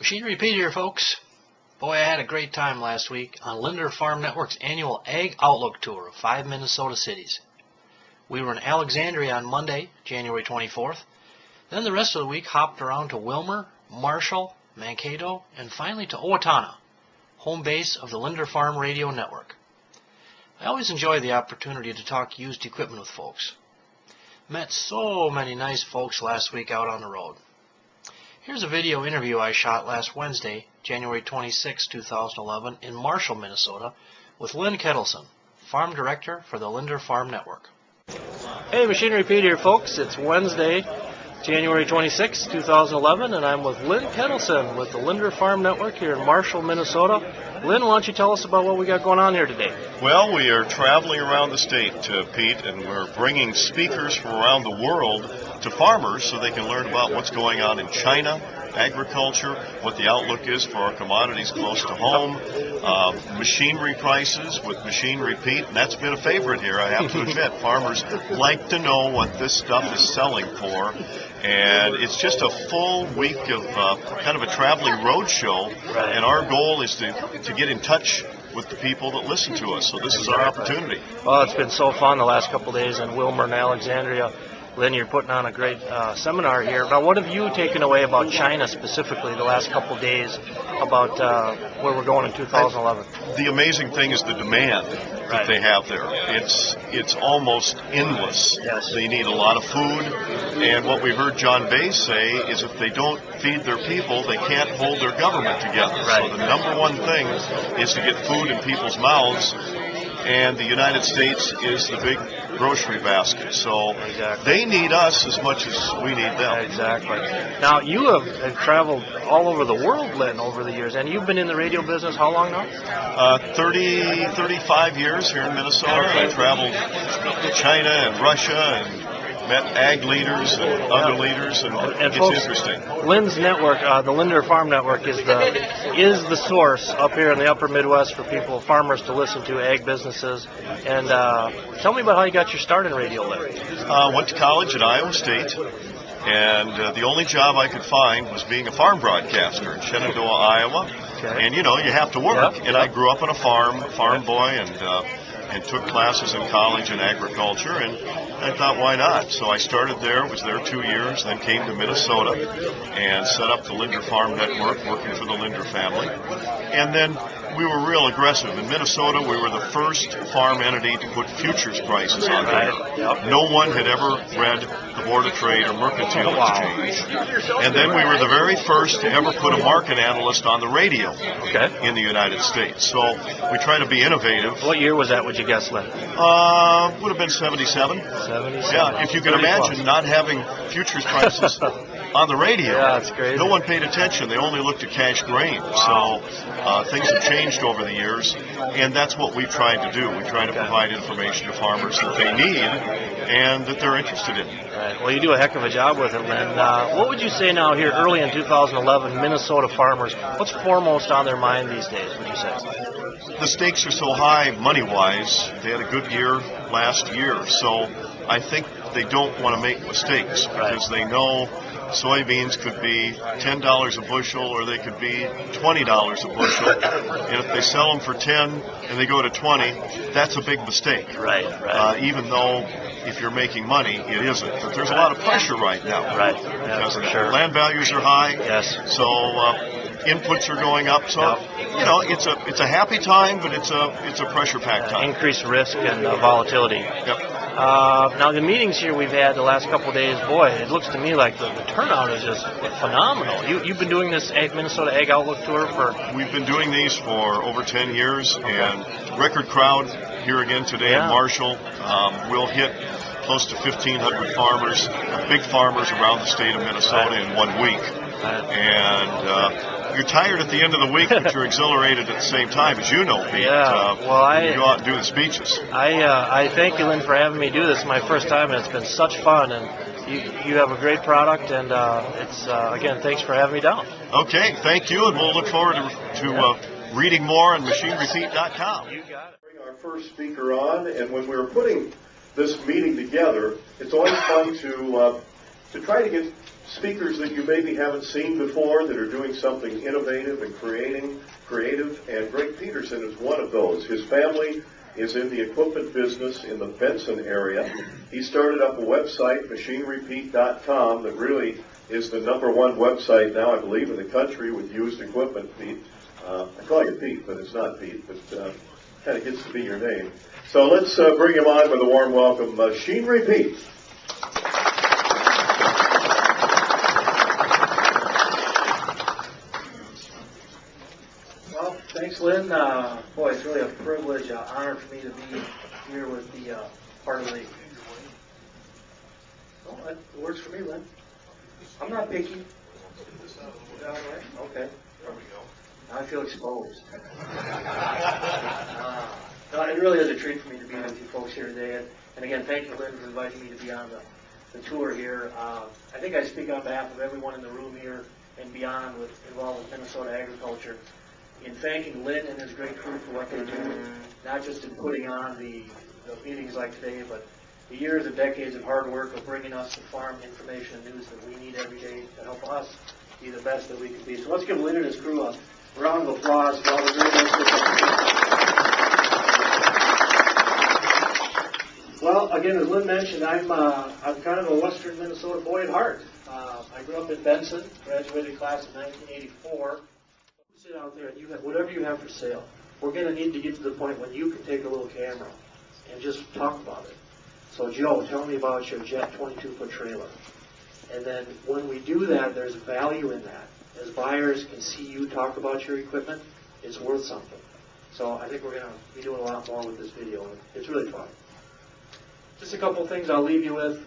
Machine Repeat here, folks. Boy, I had a great time last week on Linder Farm Network's annual Ag Outlook Tour of 5 Minnesota cities. We were in Alexandria on Monday, January 24th. Then the rest of the week hopped around to Willmar, Marshall, Mankato, and finally to Owatonna, home base of the Linder Farm Radio Network. I always enjoy the opportunity to talk used equipment with folks. Met so many nice folks last week out on the road. Here's a video interview I shot last Wednesday, January 26, 2011, in Marshall, Minnesota, with Lynn Kettleson, Farm Director for the Linder Farm Network. Hey, Machine Repeat here, folks. It's Wednesday, January 26, 2011, and I'm with Lynn Kettleson with the Linder Farm Network here in Marshall, Minnesota. Lynn, why don't you tell us about what we got going on here today? Well, we are traveling around the state, Pete, and we're bringing speakers from around the world to farmers so they can learn about what's going on in China, agriculture, what the outlook is for our commodities close to home, machinery prices with Machine Repeat, and that's been a favorite here, I have to admit. Farmers like to know what this stuff is selling for, and it's just a full week of kind of a traveling road show, and our goal is to get in touch with the people that listen to us, so this is our opportunity. Well, it's been so fun the last couple of days in Willmar and Alexandria. Lynn, you're putting on a great seminar here. Now, what have you taken away about China specifically the last couple of days about where we're going in 2011? The amazing thing is the demand that they have there. It's almost endless. Yes. They need a lot of food, and what we've heard John Bass say is if they don't feed their people, they can't hold their government together. Right. So the number one thing is to get food in people's mouths, and the United States is the big grocery basket. So they need us as much as we need them. Exactly. Now, you have traveled all over the world, Lynn, over the years, and you've been in the radio business how long now? 35 years here in Minnesota. I traveled to China and Russia and met ag leaders and other leaders, and it's folks, interesting. Lynn's network, the Linder Farm Network, is the source up here in the upper Midwest for farmers to listen to, ag businesses. And tell me about how you got your start in radio, Lynn. Went to college at Iowa State, and the only job I could find was being a farm broadcaster in Shenandoah, Iowa. Okay. And you have to work. And I grew up on a farm boy, and took classes in college in agriculture, and I thought, why not? So I started there, was there 2 years, then came to Minnesota and set up the Linder Farm Network, working for the Linder family. And then we were real aggressive. In Minnesota, we were the first farm entity to put futures prices on there. No one had ever read the Board of Trade or Mercantile Exchange. And then we were the very first to ever put a market analyst on the radio in the United States. So we try to be innovative. What year was that, would you guess, Lynn? Would have been 77. Yeah, if you can imagine not having futures prices on the radio. Yeah, that's crazy. No one paid attention. They only looked at cash grain. So things have changed over the years, and that's what we tried to do. We try to provide information to farmers that they need and that they're interested in. Right. Well, you do a heck of a job with it, Lynn. What would you say now here early in 2011, Minnesota farmers, what's foremost on their mind these days, would you say? The stakes are so high money-wise. They had a good year last year, so I think they don't want to make mistakes because they know soybeans could be $10 a bushel or they could be $20 a bushel. And if they sell them for 10 and they go to 20, that's a big mistake. Right. Even though if you're making money, it isn't. But there's a lot of pressure right now. Because land values are high. Yes. So inputs are going up. So it's a happy time, but it's a pressure-packed time. Increased risk and volatility. Yep. Now, the meetings here we've had the last couple of days, boy, it looks to me like the turnout is just phenomenal. You've been doing this Minnesota Ag Outlook Tour for... We've been doing these for over 10 years, and record crowd here again today in Marshall. We'll hit close to 1,500 farmers, big farmers around the state of Minnesota in 1 week. And you're tired at the end of the week, but you're exhilarated at the same time, as you know, Pete. Well, you go out and do the speeches. I thank you, Lynn, for having me do this. It's my first time, and it's been such fun. And you have a great product, and it's again, thanks for having me down. Okay, thank you, and we'll look forward to reading more on machinerepeat.com. You got it. Bring our first speaker on, and when we were putting this meeting together, it's always fun to try to get speakers that you maybe haven't seen before that are doing something innovative and creative, and Greg Peterson is one of those. His family is in the equipment business in the Benson area. He started up a website, machinerypete.com, that really is the #1 website now, I believe, in the country with used equipment, Pete. I call you Pete, but it's not Pete, but kind of gets to be your name. So let's bring him on with a warm welcome, Machinery Pete. Well, thanks, Lynn. Boy, it's really a privilege, honor for me to be here with the part of the... Oh, that works for me, Lynn. I'm not picky. Okay. I feel exposed. No, it really is a treat for me to be with you folks here today. And again, thank you, Lynn, for inviting me to be on the tour here. I think I speak on behalf of everyone in the room here and beyond involved with Minnesota agriculture in thanking Lynn and his great crew for what they do, not just in putting on the meetings like today, but the years and decades of hard work of bringing us the farm information and news that we need every day to help us be the best that we can be. So let's give Lynn and his crew a round of applause for all the great work. Well, again, as Lynn mentioned, I'm kind of a Western Minnesota boy at heart. I grew up in Benson, graduated class in 1984. Sit out there and you have whatever you have for sale. We're going to need to get to the point when you can take a little camera and just talk about it. So, Joe, tell me about your Jet 22-foot trailer. And then when we do that, there's value in that. As buyers can see you talk about your equipment, it's worth something. So I think we're going to be doing a lot more with this video. It's really fun. Just a couple things I'll leave you with.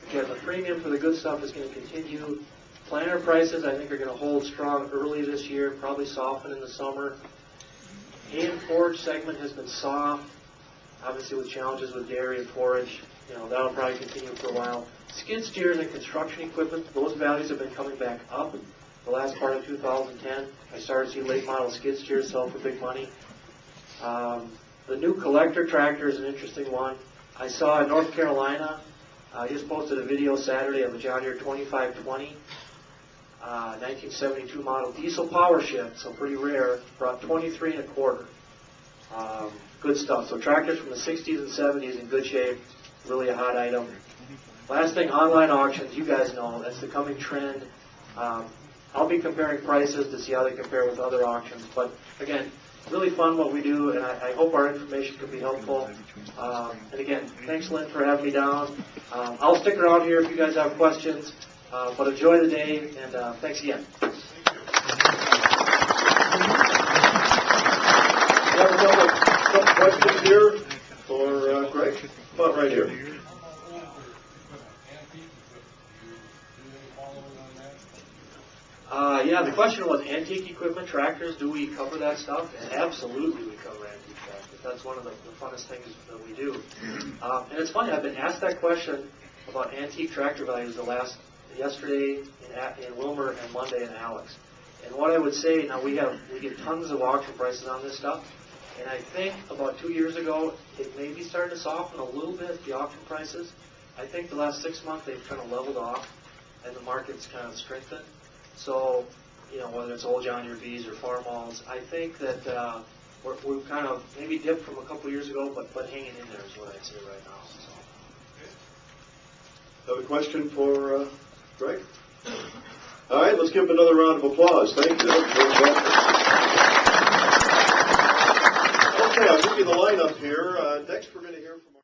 Again, the premium for the good stuff is going to continue. Planter prices, I think, are going to hold strong early this year, probably soften in the summer. Hay and forage segment has been soft, obviously with challenges with dairy and forage. That'll probably continue for a while. Skid steers and construction equipment, those values have been coming back up the last part of 2010. I started to see late model skid steers sell for big money. The new collector tractor is an interesting one. I saw in North Carolina, I just posted a video Saturday of a John Deere 2520, 1972 model diesel power shift, so pretty rare, brought 23 1/4. Good stuff. So tractors from the 60s and 70s in good shape, really a hot item. Last thing, online auctions, you guys know, that's the coming trend. I'll be comparing prices to see how they compare with other auctions. But again, really fun what we do, and I hope our information can be helpful. And again, thanks, Lynn, for having me down. I'll stick around here if you guys have questions, but enjoy the day, and thanks again. We have a couple questions here for Greg. About right here. Yeah, the question was antique equipment, tractors, do we cover that stuff? And absolutely we cover antique tractors. That's one of the funnest things that we do. And it's funny, I've been asked that question about antique tractor values yesterday in Willmar and Monday in Alex. And what I would say, now we get tons of auction prices on this stuff, and I think about 2 years ago, it may be starting to soften a little bit, the auction prices. I think the last 6 months they've kind of leveled off, and the market's kind of strengthened. So, whether it's old John Deere Bs or farm alls, I think that we've kind of maybe dipped from a couple years ago, but hanging in there is what I'd say right now. So. Have a question for Greg? All right, let's give him another round of applause. Thank you. Okay, I'll give you the lineup here. Next, we're going to hear from